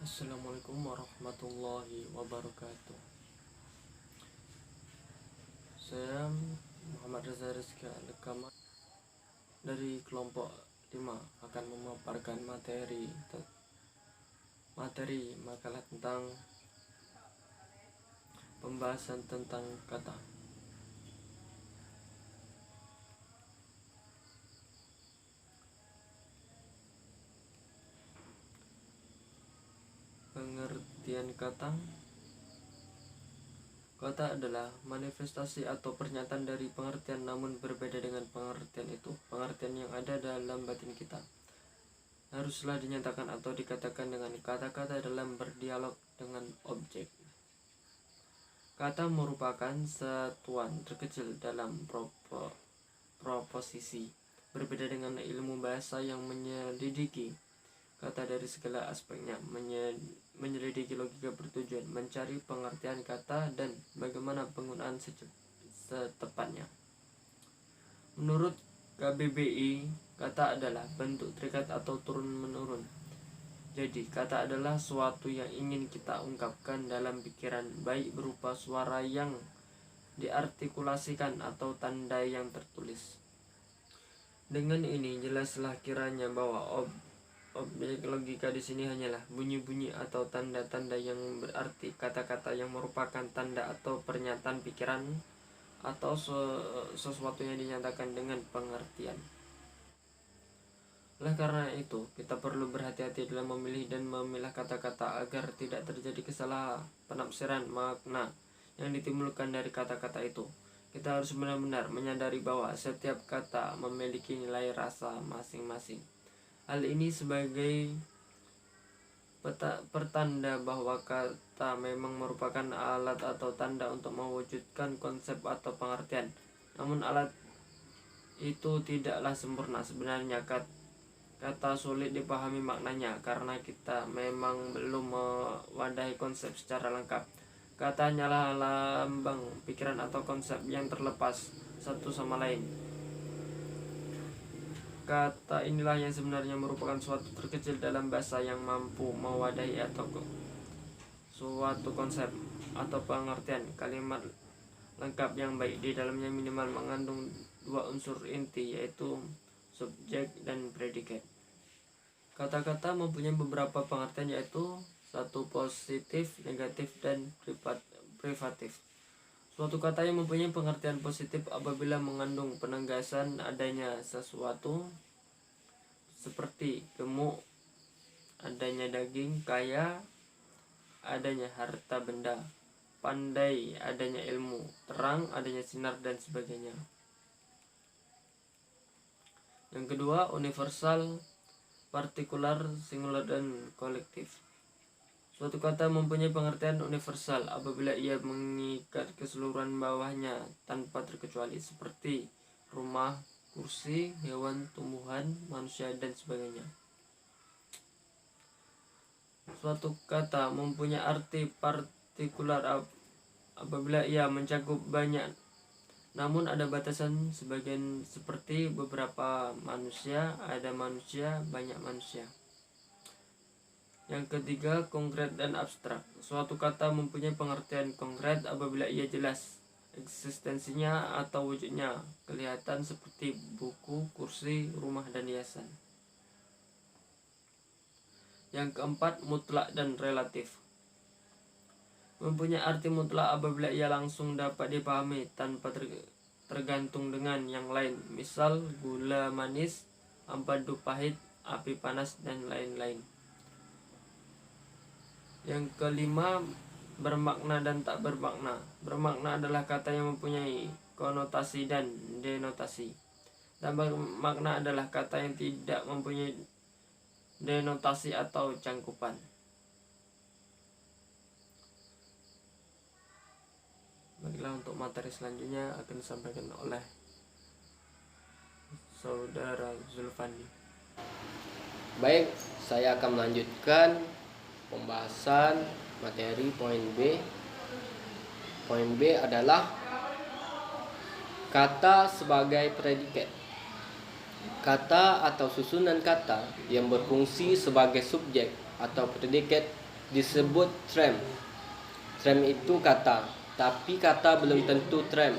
Assalamualaikum warahmatullahi wabarakatuh. Saya Muhammad Reza Rizky Alekama dari kelompok 5 akan memaparkan materi makalah tentang pembahasan tentang kata. Pengertian kata. Kata adalah manifestasi atau pernyataan dari pengertian, namun berbeda dengan pengertian itu. Pengertian yang ada dalam batin kita haruslah dinyatakan atau dikatakan dengan kata-kata dalam berdialog dengan objek. Kata merupakan satuan terkecil dalam proposisi. Berbeda dengan ilmu bahasa yang menyelidiki kata dari segala aspeknya, menyelidiki logika bertujuan, mencari pengertian kata dan bagaimana penggunaan setepatnya. Menurut KBBI, kata adalah bentuk terikat atau turun-menurun. Jadi, kata adalah suatu yang ingin kita ungkapkan dalam pikiran, baik berupa suara yang diartikulasikan atau tanda yang tertulis. Dengan ini jelaslah kiranya bahwa objek logika di sini hanyalah bunyi-bunyi atau tanda-tanda yang berarti. Kata-kata yang merupakan tanda atau pernyataan pikiran atau sesuatu yang dinyatakan dengan pengertian. Oleh karena itu, kita perlu berhati-hati dalam memilih dan memilah kata-kata agar tidak terjadi kesalah penafsiran makna yang ditimbulkan dari kata-kata itu. Kita harus benar-benar menyadari bahwa setiap kata memiliki nilai rasa masing-masing. Hal ini sebagai pertanda bahwa kata memang merupakan alat atau tanda untuk mewujudkan konsep atau pengertian. Namun alat itu tidaklah sempurna. Sebenarnya kata sulit dipahami maknanya karena kita memang belum mewadahi konsep secara lengkap. Kata hanyalah lambang pikiran atau konsep yang terlepas satu sama lain. Kata inilah yang sebenarnya merupakan suatu terkecil dalam bahasa yang mampu mewadahi atau suatu konsep atau pengertian kalimat lengkap yang baik. Di dalamnya minimal mengandung dua unsur inti, yaitu subjek dan predikat. Kata-kata mempunyai beberapa pengertian, yaitu satu positif, negatif, dan privatif. Suatu kata yang mempunyai pengertian positif apabila mengandung penegasan adanya sesuatu seperti gemuk, adanya daging, kaya, adanya harta benda, pandai, adanya ilmu, terang, adanya sinar, dan sebagainya. Yang kedua, universal, partikular, singular, dan kolektif. Suatu kata mempunyai pengertian universal apabila ia mengikat keseluruhan bawahnya tanpa terkecuali, seperti rumah, kursi, hewan, tumbuhan, manusia, dan sebagainya. Suatu kata mempunyai arti partikular apabila ia mencakup banyak, namun ada batasan sebagian, seperti beberapa manusia, ada manusia, banyak manusia. Yang ketiga, konkret dan abstrak. Suatu kata mempunyai pengertian konkret apabila ia jelas eksistensinya atau wujudnya kelihatan, seperti buku, kursi, rumah, dan hiasan. Yang keempat, mutlak dan relatif. Mempunyai arti mutlak apabila ia langsung dapat dipahami tanpa tergantung dengan yang lain. Misal, gula manis, ampadu pahit, api panas, dan lain-lain. Yang kelima, bermakna dan tak bermakna. Bermakna adalah kata yang mempunyai konotasi dan denotasi. Tak bermakna adalah kata yang tidak mempunyai denotasi atau cangkupan. Baiklah, untuk materi selanjutnya akan disampaikan oleh Saudara Zulfandi. Baik, saya akan melanjutkan pembahasan materi poin B. Poin B adalah kata sebagai predikat. Kata atau susunan kata yang berfungsi sebagai subjek atau predikat disebut trem. Trem itu kata, tapi kata belum tentu trem.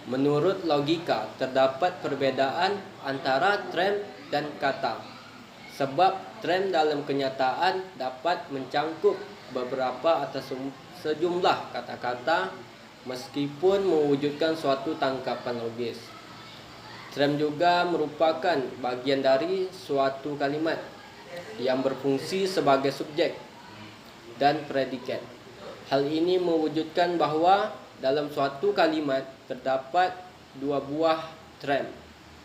Menurut logika, terdapat perbedaan antara trem dan kata. Sebab trem dalam kenyataan dapat mencangkup beberapa atau sejumlah kata-kata meskipun mewujudkan suatu tangkapan logis. Trem juga merupakan bagian dari suatu kalimat yang berfungsi sebagai subjek dan predikat. Hal ini mewujudkan bahwa dalam suatu kalimat terdapat dua buah trem.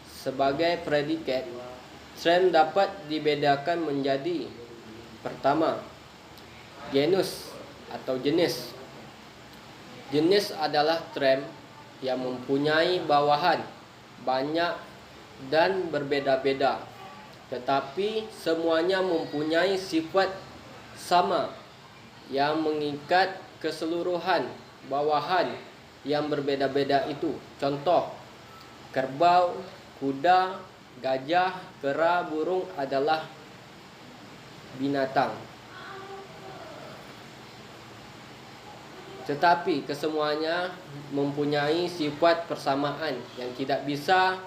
Sebagai predikat, trem dapat dibedakan menjadi: pertama, genus atau jenis. Jenis adalah trem yang mempunyai bawahan banyak dan berbeda-beda, tetapi semuanya mempunyai sifat sama yang mengikat keseluruhan bawahan yang berbeda-beda itu. Contoh, kerbau, kuda, gajah, kera, burung adalah binatang. Tetapi kesemuanya mempunyai sifat persamaan yang tidak bisa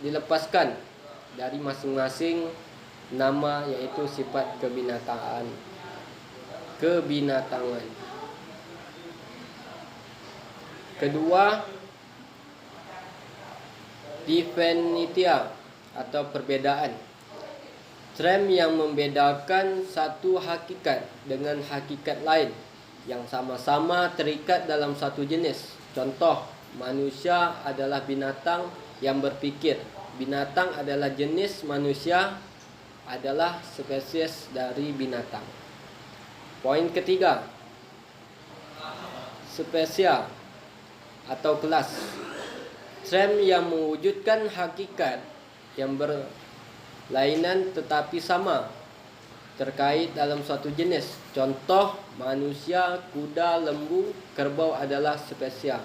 dilepaskan dari masing-masing nama, yaitu sifat kebinatangan. Kedua, diferentia atau perbedaan. Trem yang membedakan satu hakikat dengan hakikat lain yang sama-sama terikat dalam satu jenis. Contoh, manusia adalah binatang yang berpikir. Binatang adalah jenis, manusia adalah spesies dari binatang. Poin ketiga, spesial atau kelas. Trem yang mewujudkan hakikat yang berlainan tetapi sama terkait dalam suatu jenis. Contoh, manusia, kuda, lembu, kerbau adalah spesial.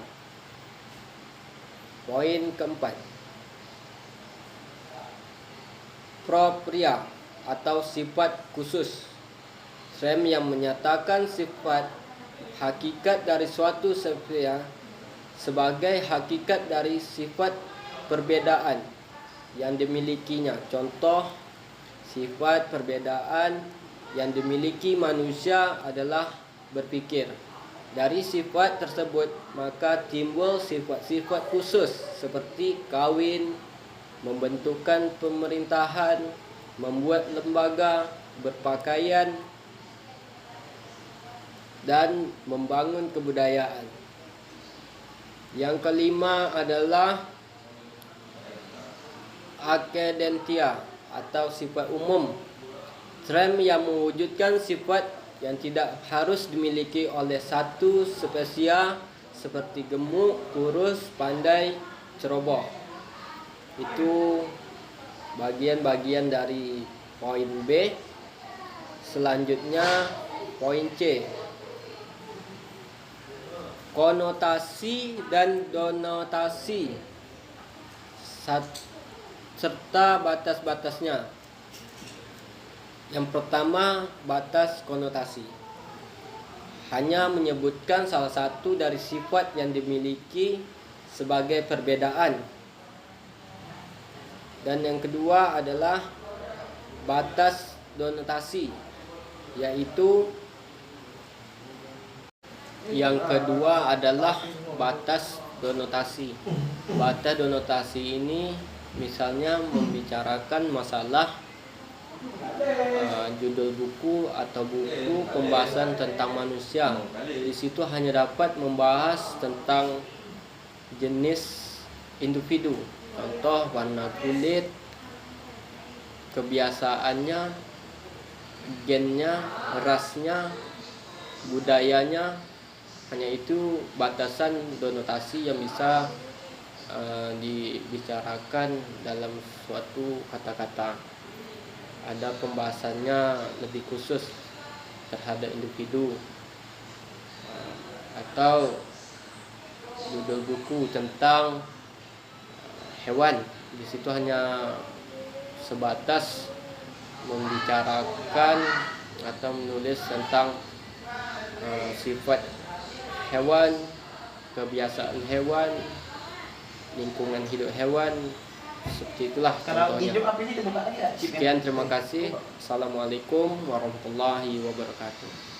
Poin keempat, propria atau sifat khusus. Trem yang menyatakan sifat hakikat dari suatu spesies sebagai hakikat dari sifat perbedaan yang dimilikinya. Contoh, sifat perbedaan yang dimiliki manusia adalah berpikir. Dari sifat tersebut maka timbul sifat-sifat khusus seperti kawin, membentukkan pemerintahan, membuat lembaga, berpakaian, dan membangun kebudayaan. Yang kelima adalah acidentia atau sifat umum. Trem yang mewujudkan sifat yang tidak harus dimiliki oleh satu spesies seperti gemuk, kurus, pandai, ceroboh. Itu bagian-bagian dari poin B. Selanjutnya poin C, konotasi dan denotasi serta batas-batasnya. Yang pertama, batas konotasi. Hanya menyebutkan salah satu dari sifat yang dimiliki sebagai perbedaan. Dan yang kedua adalah batas denotasi, yaitu yang kedua adalah batas denotasi. Batas denotasi ini misalnya membicarakan masalah judul buku atau buku pembahasan tentang manusia. Di situ hanya dapat membahas tentang jenis individu. Contoh, warna kulit, kebiasaannya, gennya, rasnya, budayanya. Hanya itu batasan denotasi yang bisa dibicarakan dalam suatu kata-kata. Ada pembahasannya lebih khusus terhadap individu, atau judul buku tentang hewan. Di situ hanya sebatas membicarakan atau menulis tentang sifat hewan, kebiasaan hewan, lingkungan hidup hewan. Seperti itulah contohnya. Sekian, terima kasih. Assalamualaikum warahmatullahi wabarakatuh.